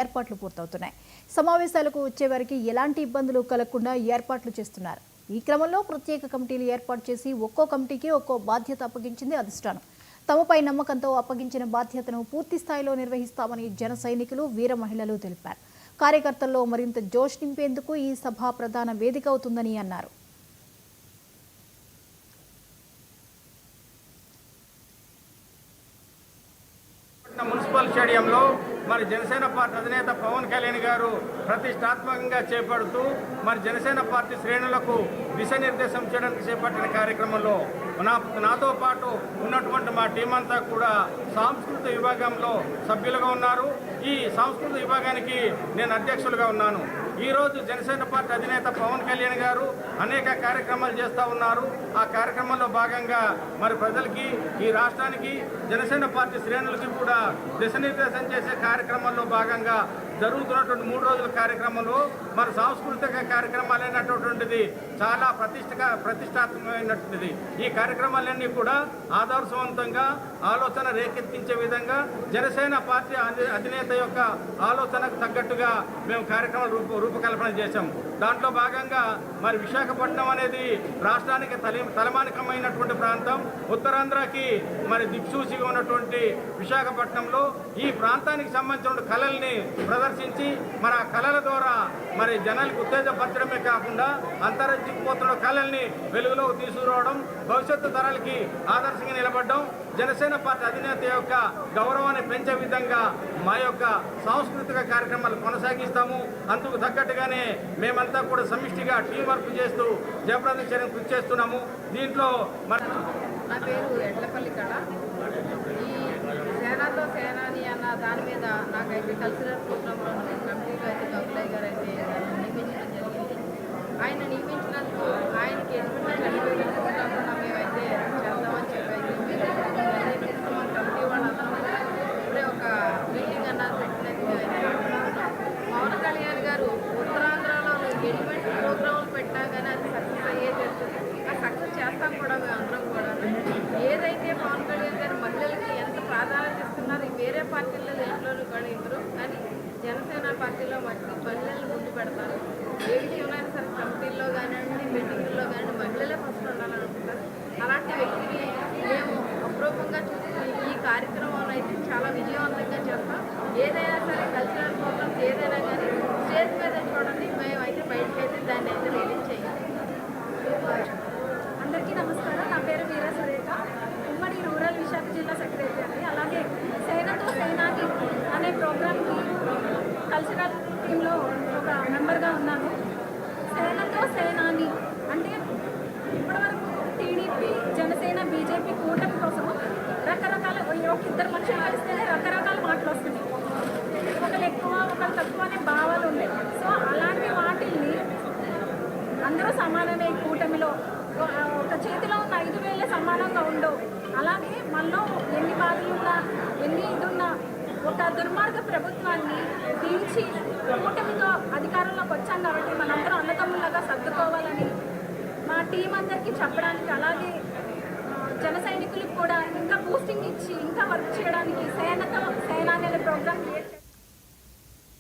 ఏర్పాట్లు పూర్తవుతున్నాయి. సమావేశాలకు వచ్చేవారికి ఎలాంటి ఇబ్బందులు కలగకుండా ఏర్పాట్లు చేస్తున్నారు. ఈ క్రమంలో ప్రత్యేక కమిటీలు ఏర్పాటు చేసి ఒక్కో కమిటీకి ఒక్కో బాధ్యత అప్పగించింది అధిష్టానం. తమపై నమ్మకంతో అప్పగించిన బాధ్యతను పూర్తి స్థాయిలో నిర్వహిస్తామని జన సైనికులు, వీర మహిళలు తెలిపారు. కార్యకర్తల్లో మరింత జోష్ నింపేందుకు ఈ సభ ప్రధాన వేదిక అవుతుందని అన్నారు. మున్సిపల్ స్టేడియంలో మరి జనసేన పార్టీ అధినేత పవన్ కళ్యాణ్ గారు ప్రతిష్టాత్మకంగా చేపడుతూ మరి జనసేన పార్టీ శ్రేణులకు దిశానిర్దేశం చేయడానికి చేపట్టిన కార్యక్రమంలో నాతో పాటు ఉన్నటువంటి మా టీం అంతా కూడా సాంస్కృతిక విభాగంలో సభ్యులుగా ఉన్నారు. ఈ సాంస్కృతిక విభాగానికి నేను అధ్యక్షులుగా ఉన్నాను. ఈరోజు జనసేన పార్టీ అధినేత పవన్ కళ్యాణ్ గారు అనేక కార్యక్రమాలు చేస్తూ ఉన్నారు. ఆ కార్యక్రమంలో భాగంగా మరి ప్రజలకి, ఈ రాష్ట్రానికి, జనసేన పార్టీ శ్రేణులకి కూడా దిశానిర్దేశం చేసే కార్యక్రమంలో భాగంగా జరుగుతున్నటువంటి 3 రోజుల కార్యక్రమంలో మరి సాంస్కృతిక కార్యక్రమాలైనటువంటిది చాలా ప్రతిష్టాత్మకమైనటువంటిది. ఈ కార్యక్రమాలన్నీ కూడా ఆదర్శవంతంగా ఆలోచన రేకెత్తించే విధంగా జనసేన పార్టీ అధినేత యొక్క ఆలోచనకు తగ్గట్టుగా మేము కార్యక్రమాలు రూపకల్పన చేశాం. దాంట్లో భాగంగా మరి విశాఖపట్నం అనేది రాష్ట్రానికి తలమానికమైనటువంటి ప్రాంతం. ఉత్తరాంధ్రకి మరి దిక్సూచిగా ఉన్నటువంటి విశాఖపట్నంలో ఈ ప్రాంతానికి సంబంధించిన కళల్ని ప్రదర్శించి మరి ఆ కళల ద్వారా మరి జనాలకు ఉత్తేజపరచడమే కాకుండా అంతరించిపోతున్న కళల్ని వెలుగులోకి తీసుకురావడం, భవిష్యత్తు తరాలకి ఆదర్శంగా నిలబడడం, జనసేన పార్టీ అధినేత యొక్క గౌరవాన్ని పెంచే విధంగా మా యొక్క సాంస్కృతిక కార్యక్రమాలు కొనసాగిస్తాము. అందుకు తగ్గట్టుగానే మేమంతా కూడా సమిష్టిగా టీం వర్క్ చేస్తూ జయప్రదం చేయడానికి కృషి చేస్తున్నాము. దీంట్లో మరి నా పేరు ఎడ్లపల్లి కళ. ఈ సేనాతో సేనాని అన్న దాని మీద నాకైతే కల్చరల్ ప్రోగ్రాంలో కమిటీలో అయితే కౌలయ్య గారు అయితే నియమించడం జరిగింది. ఆయన నియమించినందుకు ఆయనకి ఎటువంటి కాకుండా మేమైతే చేద్దామని చెప్పి కమిటీ వాళ్ళందరూ ఇప్పుడే ఒక మీటింగ్ అన్నారు పెట్టినట్టు పవన్ కళ్యాణ్ గారు ఉత్తరాంధ్రలో ఎటువంటి ప్రోగ్రాంలు పెట్టినా కానీ అది సక్సెస్ అయ్యే జరుగుతుంది. ఆ సక్సెస్ చేస్తాం కూడా మేము అందరం కూడా. ఏదైతే పవన్ కళ్యాణ్ గారు మహిళలకి ఎంత ప్రాధాన్యత ఇస్తున్నారు, వేరే పార్టీల్లో దేంట్లోనూ కూడా ఇద్దరు, కానీ జనసేన పార్టీలో మహిళలు ముందు పెడతారు. ఏ విషయంలో అయినా సరే కమిటీల్లో కానివ్వండి, మీటింగుల్లో కానివ్వండి మహిళలే ఫస్ట్ ఉండాలనుకుంటారు. అలాంటి వ్యక్తిని మేము అప్రూపంగా చూసి ఈ కార్యక్రమంలో అయితే చాలా విజయవంతంగా చేస్తాం. ఏదైనా సరే కల్చరల్ ప్రోగ్రామ్స్ ఏదైనా కానీ స్టేజ్ మీద చూడండి, మేమైతే బయటకైతే దాన్ని అయితే రిలీజ్ చేయాలి. అందరికీ నమస్కారం. నా పేరు వీర సురేఖ, ఉమ్మడి రూరల్ విశాఖ జిల్లా సెక్రటరీ అండి. అలాగే సేనతో సేనాని అనే ప్రోగ్రామ్కి కల్చరల్ టీంలో ఒక మెంబర్గా ఉన్నాను. సేనతో సేనాని అంటే ఇప్పటివరకు టీడీపీ, జనసేన, బీజేపీ కూటమి కోసం రకరకాల ఒక ఇద్దరు మనుషులు కలిస్తేనే రకరకాల మాటలు వస్తున్నాయి. ఒకరు ఎక్కువ ఒకరు తక్కువ అనే భావాలు ఉన్నాయి. సో అలాంటి వాటిల్ని అందరూ సమానమే. కూటమిలో ఒక చేతిలో ఉన్న 5,000 సమానంగా ఉండవు. అలాగే మనలో ఎన్ని బాధలున్నా, ఎన్ని ఇదున్నా ఒక దుర్మార్గ ప్రభుత్వాన్ని దించి కూటమితో అధికారంలోకి వచ్చాం కాబట్టి మనందరం అన్నదమ్ములాగా సర్దుకోవాలని మా టీం అందరికీ చెప్పడానికి, అలాగే జన సైనికులకు కూడా ఇంకా బూస్టింగ్ ఇచ్చి ఇంకా వర్క్ చేయడానికి సేనతో సేనాని అనే ప్రోగ్రామ్ క్రియేట్